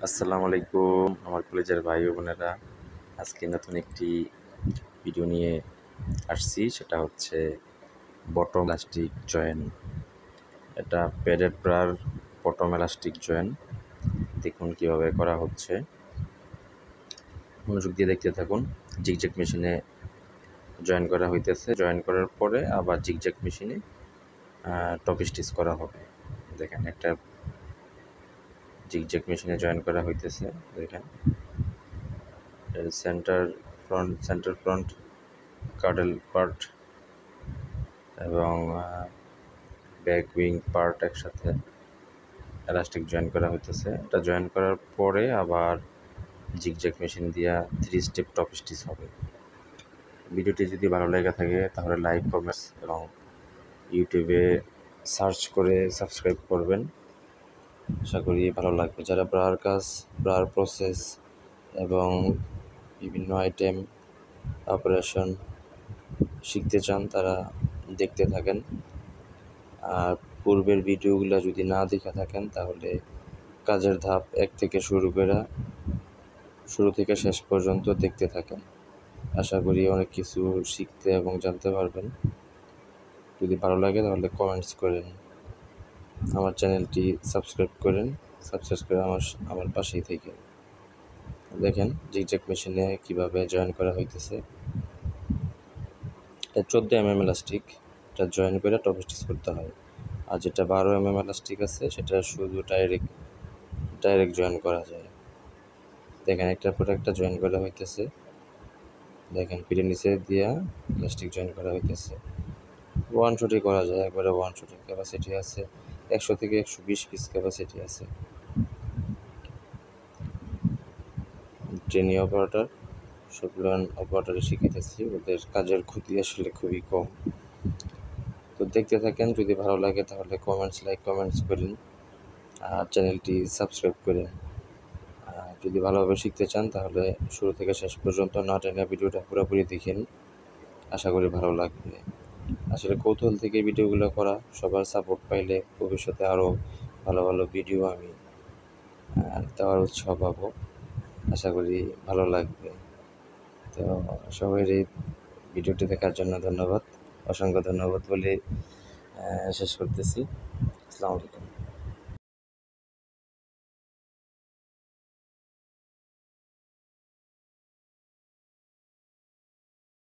আসসালামু আলাইকুম আমার কলেজের ভাই ও বোনেরা। আজকে নতুন একটি ভিডিও নিয়ে আসছি, সেটা হচ্ছে বটম এলাস্টিক জয়েন। এটা padded Brar bottom elastic join. দেখুন কিভাবে করা হচ্ছে, মনোযোগ দিয়ে দেখতে থাকুন। জিগজ্যাগ মেশিনে জয়েন করা হইতেছে, জয়েন করার পরে আবার জিগজ্যাগ মেশিনে টপ স্টিচ করা হবে। দেখেন, একটা জিগজ্যাগ মেশিনে জয়েন করা হইতেছে। দেখেন, সেন্টার ফ্রন্ট কাডেল পার্ট এবং ব্যাক উইং পার্ট একসাথে এলাস্টিক জয়েন করা হইতেছে। এটা জয়েন করার পরে আবার জিগজ্যাগ মেশিন দিয়া 3 স্টেপ টপ স্টিচ হবে। ভিডিওটি যদি ভালো লেগে থাকে তাহলে লাইক, কমেন্টস এবং ইউটিউবে সার্চ করে সাবস্ক্রাইব করবেন। আশা করি ভালো লাগবে। যারা ব্রার প্রসেস এবং বিভিন্ন আইটেম অপারেশন শিখতে চান তারা দেখতে থাকেন। আর পূর্বের ভিডিওগুলো যদি না দেখে থাকেন তাহলে কাজের ধাপ 1 থেকে শুরু থেকে শেষ পর্যন্ত দেখতে থাকেন। আশা করি অনেক কিছু শিখতে এবং জানতে পারবেন। যদি ভালো লাগে তাহলে কমেন্টস করেন, আমার চ্যানেলটি সাবস্ক্রাইব করে আমার পাশেই থেকে দেখেন জিগজ্যাগ মেশিনে কীভাবে জয়েন করা হইতেছে। এটা 14 mm এলাস্টিক, এটা জয়েন করে টপ স্টিচ করতে হয়। আর যেটা 12 mm এলাস্টিক আছে সেটা শুধু ডাইরেক্ট জয়েন করা যায়। দেখেন, একটার পর একটা জয়েন করা হইতেছে। দেখেন, পিঠের নিচে দিয়া এলাস্টিক জয়েন করা হইতেছে। 1 শটে করা যায়, একবারে 1 শটের ক্যাপাসিটি আছে। 100 থেকে 120 পিস ক্যাপাসিটি আছে। ট্রেনি অপারেটর সবগুলো অপারেটরে শিখাইতেছি, ওদের কাজের ক্ষতি আসলে খুবই কম। তো দেখতে থাকেন, যদি ভালো লাগে তাহলে কমেন্টস করেন আর চ্যানেলটি সাবস্ক্রাইব করেন। যদি ভালোভাবে শিখতে চান তাহলে শুরু থেকে শেষ পর্যন্ত না টেনে ভিডিওটা পুরোপুরি দেখেন। আশা করি ভালো লাগবে। আসলে কৌতূহল থেকে ভিডিওগুলো করা, সবার সাপোর্ট পাইলে ভবিষ্যতে আরও ভালো ভালো ভিডিও আমি দেওয়ার উৎসাহ পাবো। আশা করি ভালো লাগবে। তো সবাই এই ভিডিওটি দেখার জন্য ধন্যবাদ, অসংখ্য ধন্যবাদ বলে শেষ করতেছি। আসসালামু আলাইকুম।